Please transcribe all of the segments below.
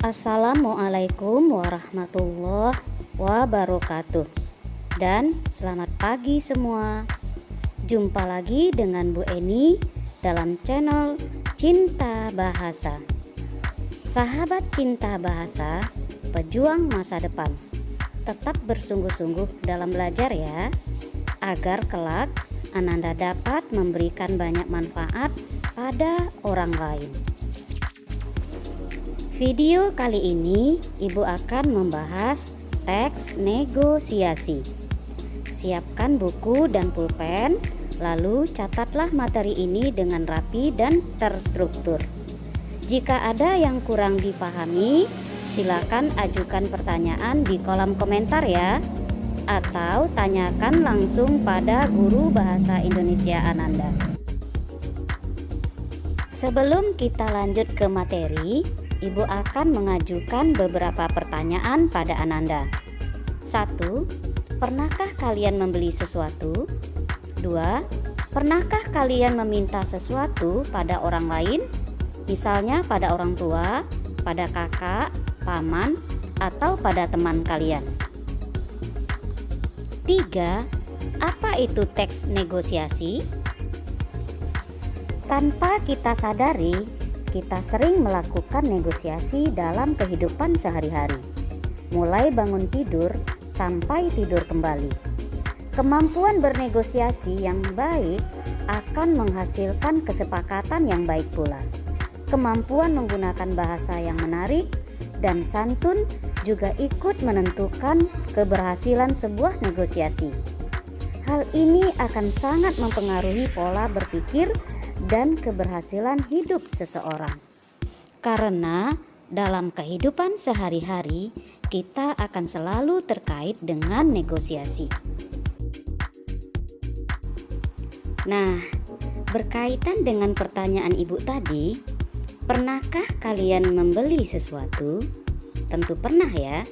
Assalamualaikum warahmatullahi wabarakatuh. Dan selamat pagi semua. Jumpa lagi dengan Bu Eni dalam channel Cinta Bahasa. Sahabat Cinta Bahasa, pejuang masa depan, tetap bersungguh-sungguh dalam belajar ya, agar kelak Ananda dapat memberikan banyak manfaat pada orang lain. Video kali ini Ibu akan membahas teks negosiasi. Siapkan buku dan pulpen, lalu catatlah materi ini dengan rapi dan terstruktur. Jika ada yang kurang dipahami, silakan ajukan pertanyaan di kolom komentar ya, atau tanyakan langsung pada guru bahasa Indonesia Ananda. Sebelum kita lanjut ke materi, Ibu akan mengajukan beberapa pertanyaan pada Ananda. 1. Pernahkah kalian membeli sesuatu? 2. Pernahkah kalian meminta sesuatu pada orang lain? Misalnya pada orang tua, pada kakak, paman, atau pada teman kalian. 3. Apa itu teks negosiasi? Tanpa kita sadari, kita sering melakukan negosiasi dalam kehidupan sehari-hari, mulai bangun tidur sampai tidur kembali. Kemampuan bernegosiasi yang baik akan menghasilkan kesepakatan yang baik pula. Kemampuan menggunakan bahasa yang menarik dan santun juga ikut menentukan keberhasilan sebuah negosiasi. Hal ini akan sangat mempengaruhi pola berpikir dan keberhasilan hidup seseorang. Karena dalam kehidupan sehari-hari kita akan selalu terkait dengan negosiasi. Nah, berkaitan dengan pertanyaan Ibu tadi, pernahkah kalian membeli sesuatu? Tentu pernah ya.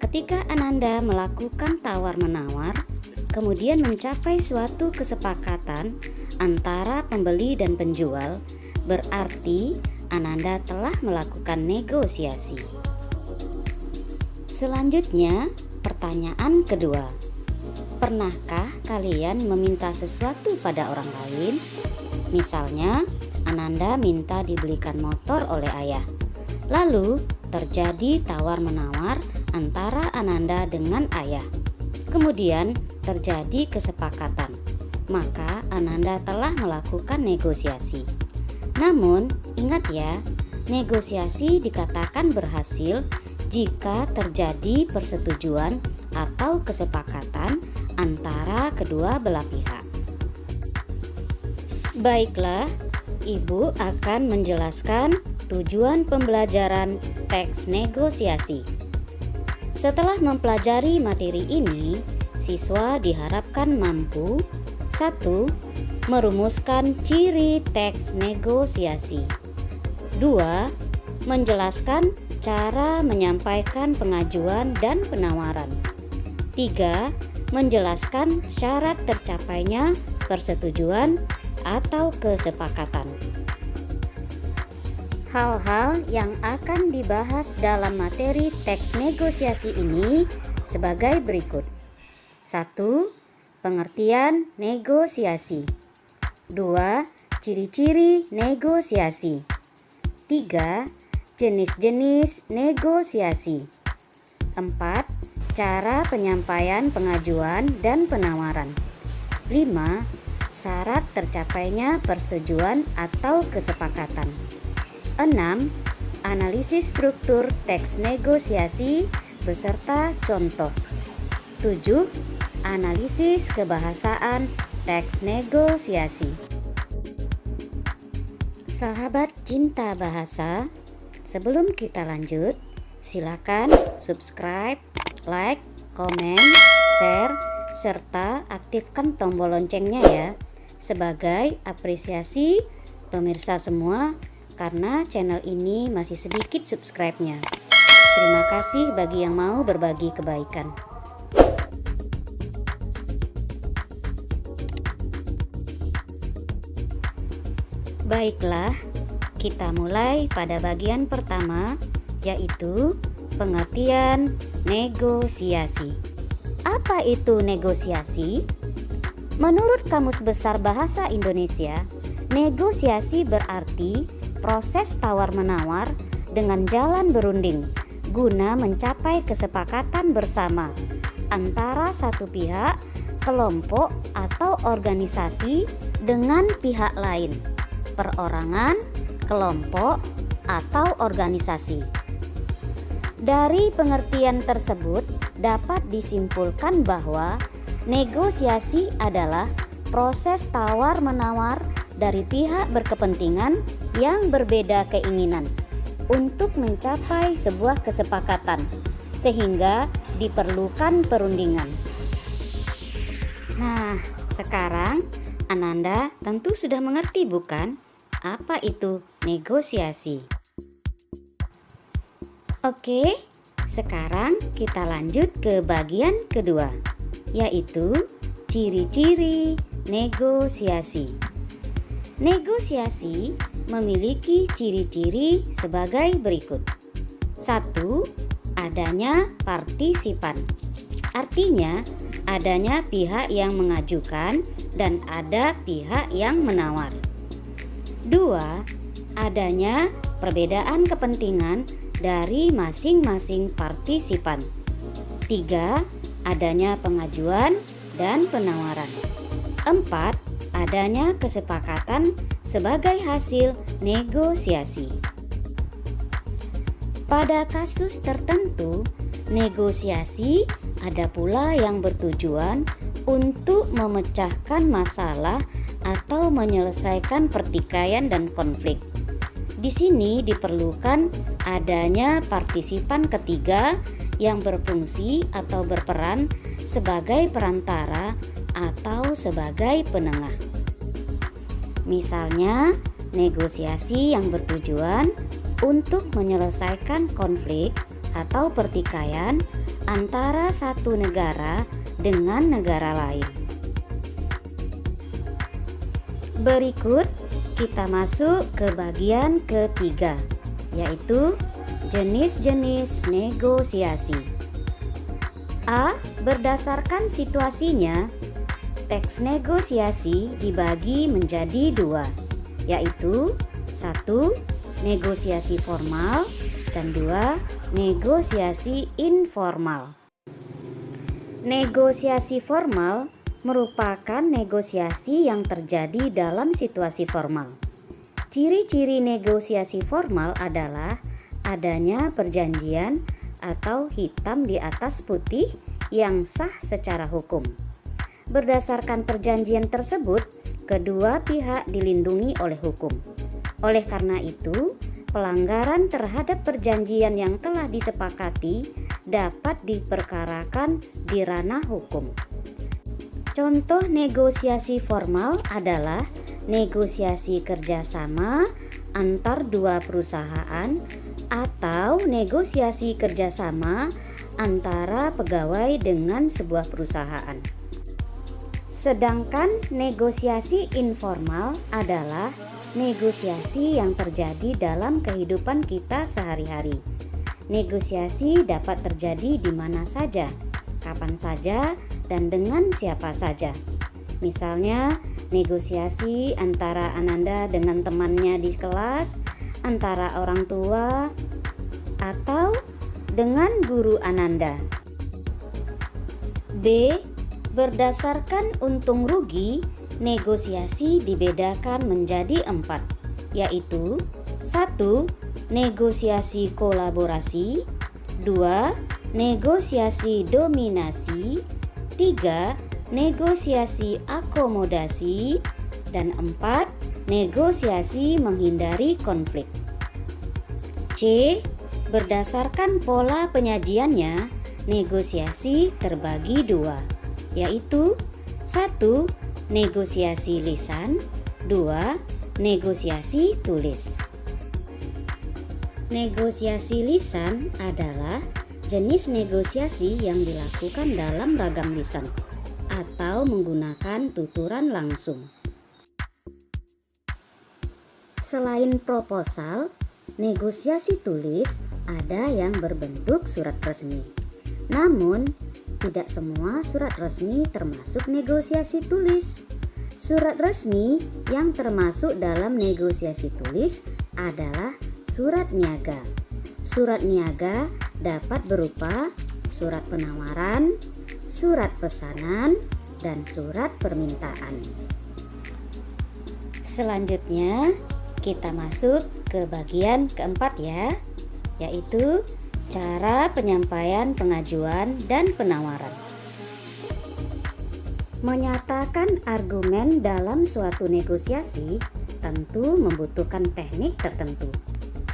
Ketika Ananda melakukan tawar-menawar, kemudian mencapai suatu kesepakatan antara pembeli dan penjual, berarti Ananda telah melakukan negosiasi. Selanjutnya, pertanyaan kedua. Pernahkah kalian meminta sesuatu pada orang lain? Misalnya, Ananda minta dibelikan motor oleh ayah. Lalu, terjadi tawar-menawar antara Ananda dengan ayah. Kemudian, terjadi kesepakatan. Maka Ananda telah melakukan negosiasi. Namun, ingat ya, negosiasi dikatakan berhasil jika terjadi persetujuan atau kesepakatan antara kedua belah pihak. Baiklah, Ibu akan menjelaskan tujuan pembelajaran teks negosiasi. Setelah mempelajari materi ini, siswa diharapkan mampu 1. Merumuskan ciri teks negosiasi. 2. Menjelaskan cara menyampaikan pengajuan dan penawaran. 3. Menjelaskan syarat tercapainya persetujuan atau kesepakatan. Hal-hal yang akan dibahas dalam materi teks negosiasi ini sebagai berikut. 1. Pengertian negosiasi. 2. Ciri-ciri negosiasi. 3. Jenis-jenis negosiasi. 4. Cara penyampaian pengajuan dan penawaran. 5. Syarat tercapainya persetujuan atau kesepakatan. 6. Analisis struktur teks negosiasi beserta contoh. 7. Analisis kebahasaan teks negosiasi. Sahabat Cinta Bahasa, sebelum kita lanjut, silakan subscribe, like, komen, share, serta aktifkan tombol loncengnya ya, sebagai apresiasi pemirsa semua, karena channel ini masih sedikit subscribe-nya. Terima kasih bagi yang mau berbagi kebaikan. Baiklah, kita mulai pada bagian pertama, yaitu pengertian negosiasi. Apa itu negosiasi? Menurut Kamus Besar Bahasa Indonesia, negosiasi berarti proses tawar-menawar dengan jalan berunding guna mencapai kesepakatan bersama antara satu pihak, kelompok, atau organisasi dengan pihak lain, perorangan, kelompok, atau organisasi. Dari pengertian tersebut dapat disimpulkan bahwa negosiasi adalah proses tawar-menawar dari pihak berkepentingan yang berbeda keinginan untuk mencapai sebuah kesepakatan, sehingga diperlukan perundingan. Nah, sekarang Ananda tentu sudah mengerti, bukan? Apa itu negosiasi? Oke, sekarang kita lanjut ke bagian kedua, yaitu ciri-ciri negosiasi. Negosiasi memiliki ciri-ciri sebagai berikut. 1. Adanya partisipan. Artinya, adanya pihak yang mengajukan dan ada pihak yang menawar. 2. Adanya perbedaan kepentingan dari masing-masing partisipan. 3. Adanya pengajuan dan penawaran. 4. Adanya kesepakatan sebagai hasil negosiasi. Pada kasus tertentu, negosiasi ada pula yang bertujuan untuk memecahkan masalah atau menyelesaikan pertikaian dan konflik. Di sini diperlukan adanya partisipan ketiga yang berfungsi atau berperan sebagai perantara atau sebagai penengah. Misalnya, negosiasi yang bertujuan untuk menyelesaikan konflik atau pertikaian antara satu negara dengan negara lain. Berikut kita masuk ke bagian ketiga, yaitu jenis-jenis negosiasi. A. Berdasarkan situasinya, teks negosiasi dibagi menjadi dua, yaitu 1. Negosiasi formal dan 2. Negosiasi informal. Negosiasi formal merupakan negosiasi yang terjadi dalam situasi formal. Ciri-ciri negosiasi formal adalah adanya perjanjian atau hitam di atas putih yang sah secara hukum. Berdasarkan perjanjian tersebut, kedua pihak dilindungi oleh hukum. Oleh karena itu, pelanggaran terhadap perjanjian yang telah disepakati dapat diperkarakan di ranah hukum. Contoh negosiasi formal adalah negosiasi kerjasama antar dua perusahaan atau negosiasi kerjasama antara pegawai dengan sebuah perusahaan. Sedangkan negosiasi informal adalah negosiasi yang terjadi dalam kehidupan kita sehari-hari. Negosiasi dapat terjadi di mana saja, kapan saja, dan dengan siapa saja. Misalnya, negosiasi antara Ananda dengan temannya di kelas, antara orang tua, atau dengan guru Ananda. B. Berdasarkan untung rugi, negosiasi dibedakan menjadi 4, yaitu 1. Negosiasi kolaborasi, 2. Negosiasi dominasi, 3. Negosiasi akomodasi, dan 4. Negosiasi menghindari konflik. C. Berdasarkan pola penyajiannya, negosiasi terbagi 2, yaitu 1. Negosiasi lisan, 2. Negosiasi tulis. Negosiasi lisan adalah jenis negosiasi yang dilakukan dalam ragam lisan atau menggunakan tuturan langsung. Selain proposal, negosiasi tulis ada yang berbentuk surat resmi. Namun, tidak semua surat resmi termasuk negosiasi tulis. Surat resmi yang termasuk dalam negosiasi tulis adalah surat niaga. Surat niaga dapat berupa surat penawaran, surat pesanan, dan surat permintaan. Selanjutnya, kita masuk ke bagian keempat ya, yaitu cara penyampaian pengajuan dan penawaran. Menyatakan argumen dalam suatu negosiasi tentu membutuhkan teknik tertentu.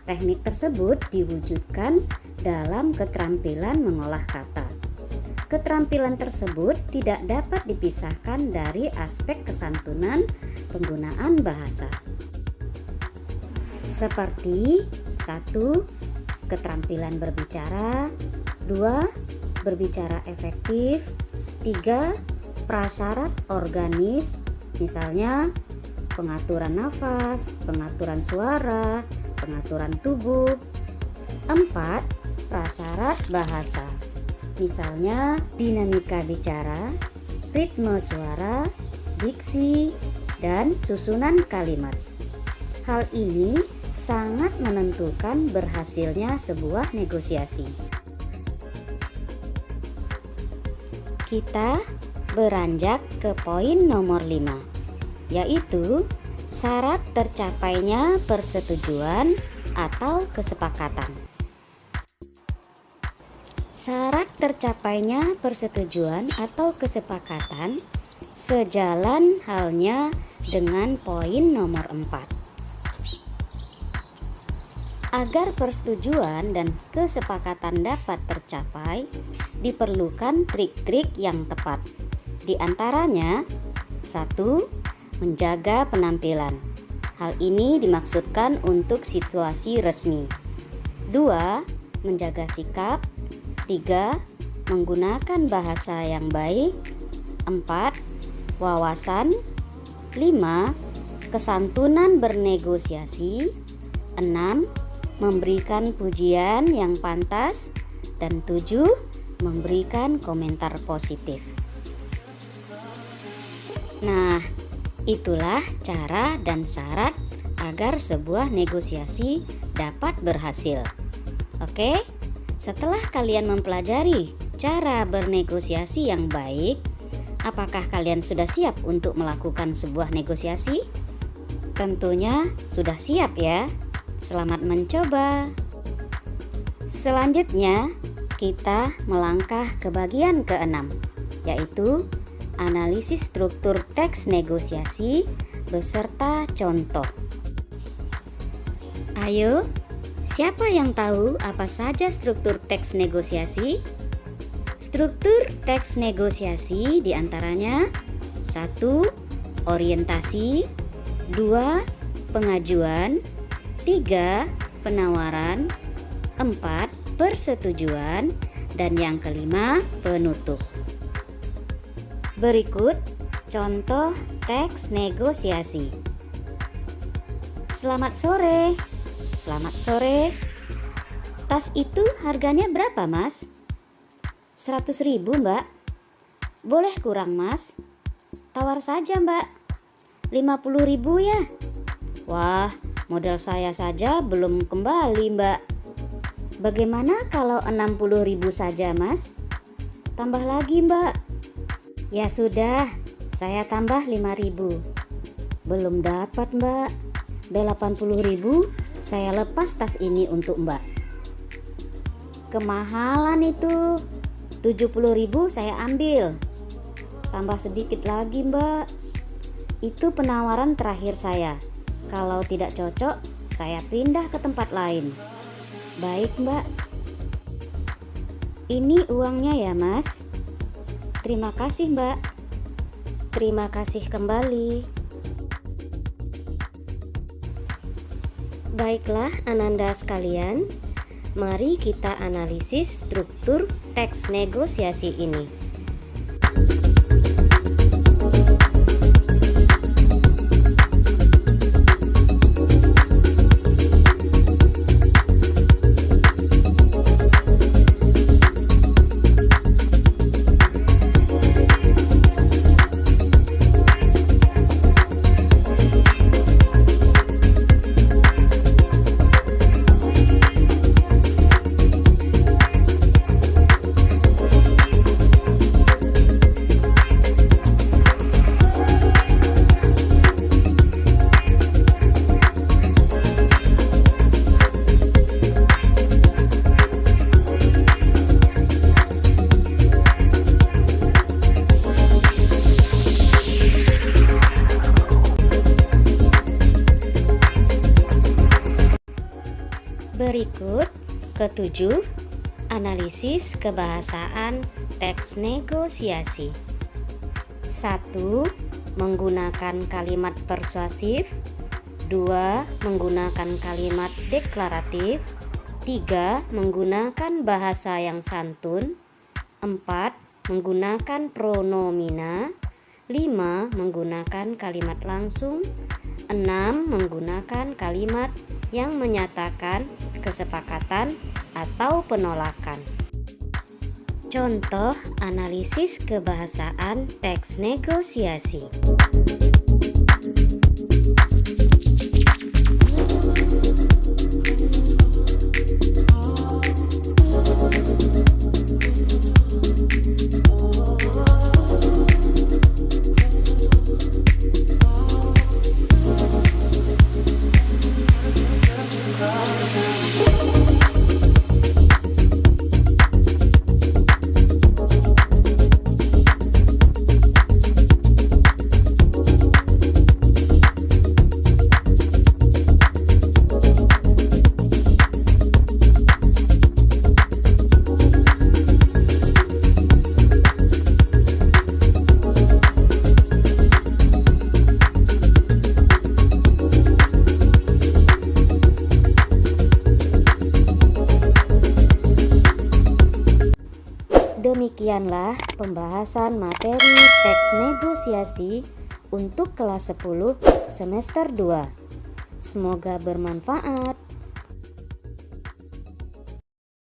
Teknik tersebut diwujudkan dalam keterampilan mengolah kata. Keterampilan tersebut tidak dapat dipisahkan dari aspek kesantunan penggunaan bahasa. Seperti 1. Keterampilan berbicara, 2. Berbicara efektif, 3. Prasyarat organis, misalnya pengaturan nafas, pengaturan suara, pengaturan tubuh. 4. Prasyarat bahasa, misalnya dinamika bicara, ritme suara, diksi, dan susunan kalimat. Hal ini sangat menentukan berhasilnya sebuah negosiasi. Kita beranjak ke poin nomor 5, yaitu syarat tercapainya persetujuan atau kesepakatan. Syarat tercapainya persetujuan atau kesepakatan sejalan halnya dengan poin nomor 4. Agar persetujuan dan kesepakatan dapat tercapai, diperlukan trik-trik yang tepat. Di antaranya, 1. Menjaga penampilan. Hal ini dimaksudkan untuk situasi resmi. 2. Menjaga sikap. 3. Menggunakan bahasa yang baik. 4. Wawasan. 5. Kesantunan bernegosiasi. 6. Memberikan pujian yang pantas. Dan 7. Memberikan komentar positif. Nah, itulah cara dan syarat agar sebuah negosiasi dapat berhasil. Oke, setelah kalian mempelajari cara bernegosiasi yang baik, apakah kalian sudah siap untuk melakukan sebuah negosiasi? Tentunya sudah siap ya. Selamat mencoba. Selanjutnya, kita melangkah ke bagian ke-6, yaitu analisis struktur teks negosiasi beserta contoh. Ayo, siapa yang tahu apa saja struktur teks negosiasi? Struktur teks negosiasi diantaranya 1. Orientasi, 2. Pengajuan, 3. Penawaran, 4. Persetujuan, dan yang kelima penutup. Berikut contoh teks negosiasi. Selamat sore. Selamat sore. Tas itu harganya berapa, Mas? 100.000, Mbak. Boleh kurang, Mas? Tawar saja, Mbak. 50.000 ya. Wah, modal saya saja belum kembali, Mbak. Bagaimana kalau 60.000 saja, Mas? Tambah lagi, Mbak. Ya sudah, saya tambah 5.000. Belum dapat, Mbak. 80.000 saya lepas tas ini untuk Mbak. Kemahalan itu. 70.000 saya ambil. Tambah sedikit lagi, Mbak. Itu penawaran terakhir saya. Kalau tidak cocok, saya pindah ke tempat lain. Baik, Mbak. Ini uangnya ya, Mas. Terima kasih, Mbak. Terima kasih kembali. Baiklah, Ananda sekalian, mari kita analisis struktur teks negosiasi ini. Berikut ketujuh, analisis kebahasaan teks negosiasi. 1. Menggunakan kalimat persuasif. 2. Menggunakan kalimat deklaratif. 3. Menggunakan bahasa yang santun. 4. Menggunakan pronomina. 5. Menggunakan kalimat langsung. 6. Menggunakan kalimat yang menyatakan kesepakatan atau penolakan. Contoh analisis kebahasaan teks negosiasi. Demikianlah pembahasan materi teks negosiasi untuk kelas 10 semester 2. Semoga bermanfaat.